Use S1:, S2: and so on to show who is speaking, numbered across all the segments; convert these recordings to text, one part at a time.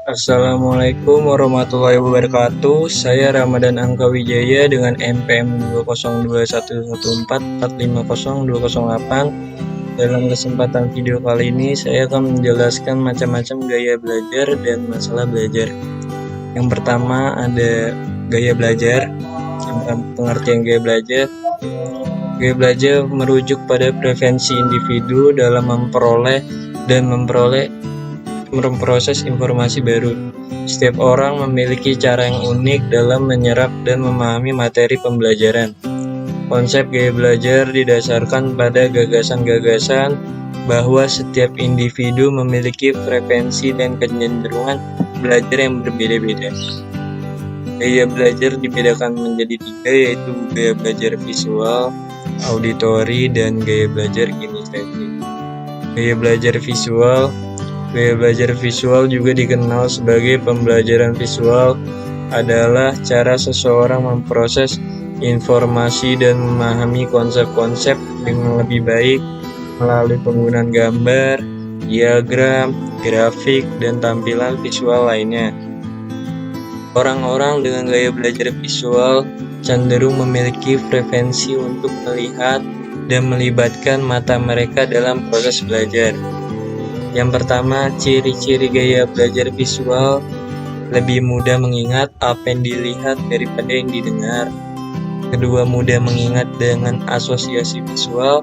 S1: Assalamualaikum warahmatullahi wabarakatuh. Saya Ramadan Angka Wijaya dengan NPM 2021144550208. Dalam kesempatan video kali ini, saya akan menjelaskan macam-macam gaya belajar dan masalah belajar. Yang pertama ada gaya belajar. Pengertian gaya belajar. Gaya belajar merujuk pada preferensi individu dalam memperoleh dan memproses informasi baru. Setiap orang memiliki cara yang unik dalam menyerap dan memahami materi pembelajaran. Konsep gaya belajar didasarkan pada gagasan-gagasan bahwa setiap individu memiliki preferensi dan kecenderungan belajar yang berbeda-beda. Gaya belajar dibedakan menjadi 3, yaitu gaya belajar visual, auditori, dan gaya belajar kinestetik. Gaya belajar visual juga dikenal sebagai pembelajaran visual, adalah cara seseorang memproses informasi dan memahami konsep-konsep dengan lebih baik melalui penggunaan gambar, diagram, grafik, dan tampilan visual lainnya. Orang-orang dengan gaya belajar visual cenderung memiliki preferensi untuk melihat dan melibatkan mata mereka dalam proses belajar. Yang pertama, ciri-ciri gaya belajar visual: lebih mudah mengingat apa yang dilihat daripada yang didengar. Kedua, mudah mengingat dengan asosiasi visual.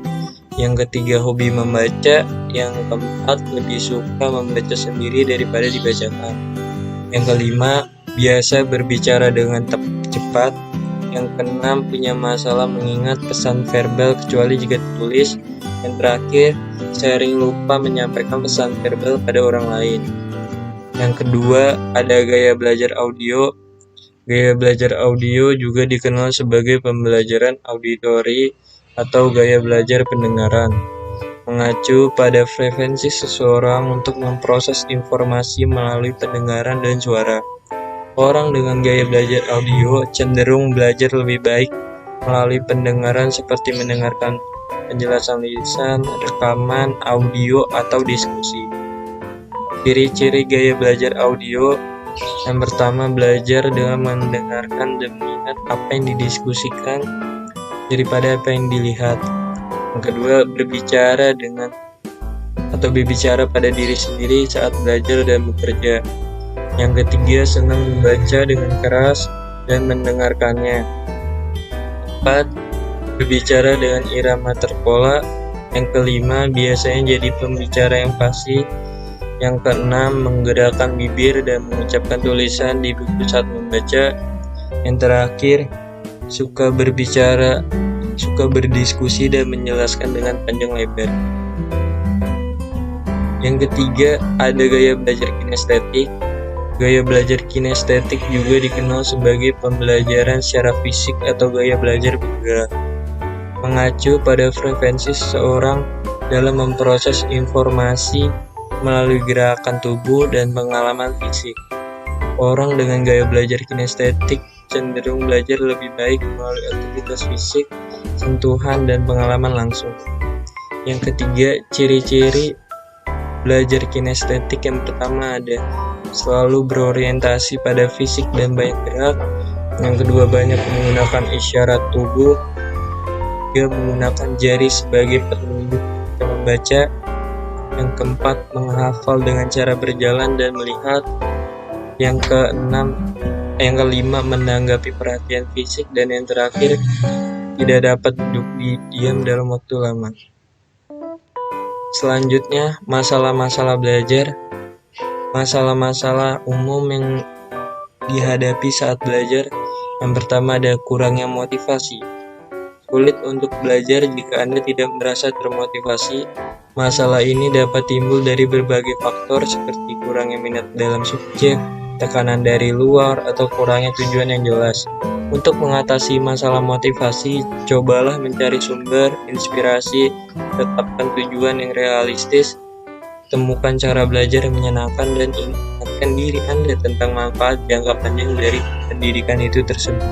S1: Yang ketiga, hobi membaca. Yang keempat, lebih suka membaca sendiri daripada dibacakan. Yang kelima, biasa berbicara dengan cepat. Yang keenam, punya masalah mengingat pesan verbal kecuali jika ditulis. Yang terakhir, sering lupa menyampaikan pesan verbal pada orang lain. Yang kedua, ada gaya belajar audio. Gaya belajar audio juga dikenal sebagai pembelajaran auditori atau gaya belajar pendengaran, mengacu pada preferensi seseorang untuk memproses informasi melalui pendengaran dan suara. Orang dengan gaya belajar audio cenderung belajar lebih baik melalui pendengaran, seperti mendengarkan penjelasan lisan, rekaman audio, atau diskusi. Ciri-ciri gaya belajar audio: yang pertama, belajar dengan mendengarkan dan melihat apa yang didiskusikan daripada apa yang dilihat. Yang kedua, berbicara pada diri sendiri saat belajar dan bekerja. Yang ketiga, senang membaca dengan keras dan mendengarkannya. 4. Berbicara dengan irama terpola. Yang kelima, biasanya jadi pembicara yang fasih. Yang keenam, menggerakkan bibir dan mengucapkan tulisan di buku saat membaca. Yang terakhir, suka berdiskusi dan menjelaskan dengan panjang lebar. Yang ketiga, ada gaya belajar kinestetik. Gaya belajar kinestetik juga dikenal sebagai pembelajaran secara fisik atau gaya belajar bergerak, mengacu pada preferensi seseorang dalam memproses informasi melalui gerakan tubuh dan pengalaman fisik. Orang dengan gaya belajar kinestetik cenderung belajar lebih baik melalui aktivitas fisik, sentuhan, dan pengalaman langsung. Yang ketiga, ciri-ciri belajar kinestetik: yang pertama ada selalu berorientasi pada fisik dan banyak gerak. Yang kedua, banyak menggunakan isyarat tubuh. Juga menggunakan jari sebagai penunjuk ketika membaca. Yang keempat, menghafal dengan cara berjalan dan melihat. Yang kelima, menanggapi perhatian fisik. Dan yang terakhir, tidak dapat duduk diam dalam waktu lama. Selanjutnya, masalah-masalah belajar. Masalah-masalah umum yang dihadapi saat belajar. Yang pertama, ada kurangnya motivasi. Sulit untuk belajar jika Anda tidak merasa termotivasi. Masalah ini dapat timbul dari berbagai faktor seperti kurangnya minat dalam subjek, tekanan dari luar, atau kurangnya tujuan yang jelas. Untuk mengatasi masalah motivasi, cobalah mencari sumber inspirasi, tetapkan tujuan yang realistis, temukan cara belajar yang menyenangkan, dan ingatkan diri Anda tentang manfaat jangka panjang dari pendidikan itu tersebut.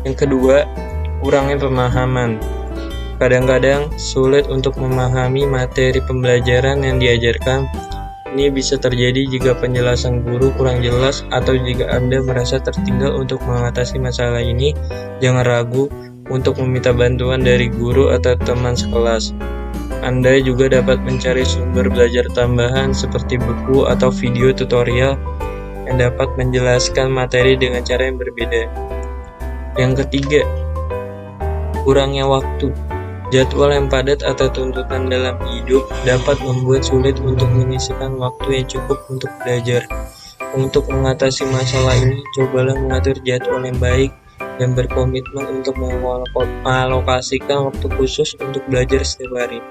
S1: Yang kedua, kurangnya pemahaman. Kadang-kadang sulit untuk memahami materi pembelajaran yang diajarkan. Ini bisa terjadi jika penjelasan guru kurang jelas atau jika Anda merasa tertinggal. Untuk mengatasi masalah ini, jangan ragu untuk meminta bantuan dari guru atau teman sekelas. Anda juga dapat mencari sumber belajar tambahan seperti buku atau video tutorial yang dapat menjelaskan materi dengan cara yang berbeda. Yang ketiga, kurangnya waktu. Jadwal yang padat atau tuntutan dalam hidup dapat membuat sulit untuk menyisihkan waktu yang cukup untuk belajar. Untuk mengatasi masalah ini, cobalah mengatur jadwal yang baik dan berkomitmen untuk mengalokasikan waktu khusus untuk belajar setiap hari.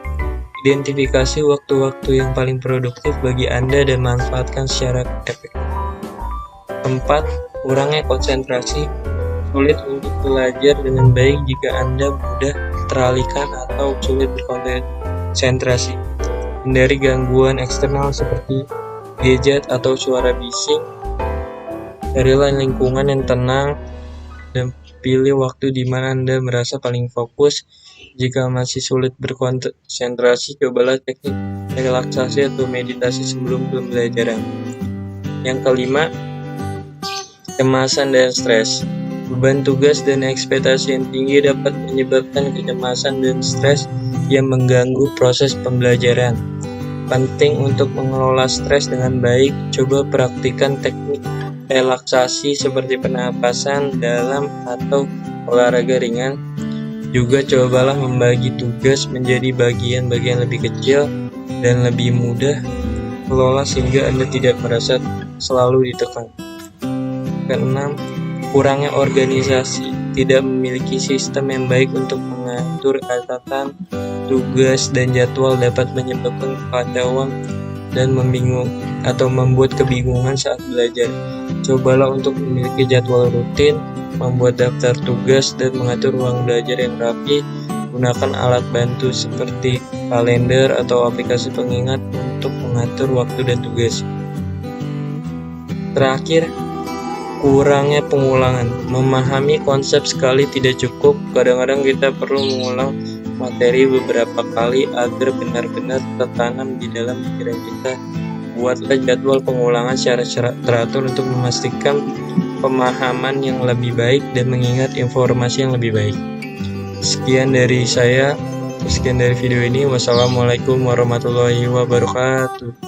S1: Identifikasi waktu-waktu yang paling produktif bagi Anda dan manfaatkan secara efektif. 4. Kurangnya konsentrasi. Sulit untuk belajar dengan baik jika Anda mudah teralihkan atau sulit berkonsentrasi. Hindari gangguan eksternal seperti gadget atau suara bising. Carilah lingkungan yang tenang dan pilih waktu di mana Anda merasa paling fokus. Jika masih sulit berkonsentrasi, cobalah teknik relaksasi atau meditasi sebelum pembelajaran. Yang kelima, kecemasan dan stres. Beban tugas dan ekspektasi yang tinggi dapat menyebabkan kecemasan dan stres yang mengganggu proses pembelajaran. Penting untuk mengelola stres dengan baik, coba praktikkan teknik relaksasi seperti pernapasan dalam atau olahraga ringan. Juga cobalah membagi tugas menjadi bagian-bagian lebih kecil dan lebih mudah kelola sehingga Anda tidak merasa selalu ditekan. Keenam, kurangnya organisasi. Tidak memiliki sistem yang baik untuk mengatur catatan, tugas, dan jadwal dapat menyebabkan kekacauan dan membuat kebingungan saat belajar. Cobalah untuk memiliki jadwal rutin, membuat daftar tugas, dan mengatur ruang belajar yang rapi. Gunakan alat bantu seperti kalender atau aplikasi pengingat untuk mengatur waktu dan tugas. Terakhir, kurangnya pengulangan. Memahami konsep sekali tidak cukup. Kadang-kadang kita perlu mengulang materi beberapa kali agar benar-benar tertanam di dalam pikiran kita. Buatlah jadwal pengulangan secara teratur untuk memastikan pemahaman yang lebih baik dan mengingat informasi yang lebih baik. Sekian dari video ini. Wassalamualaikum warahmatullahi wabarakatuh.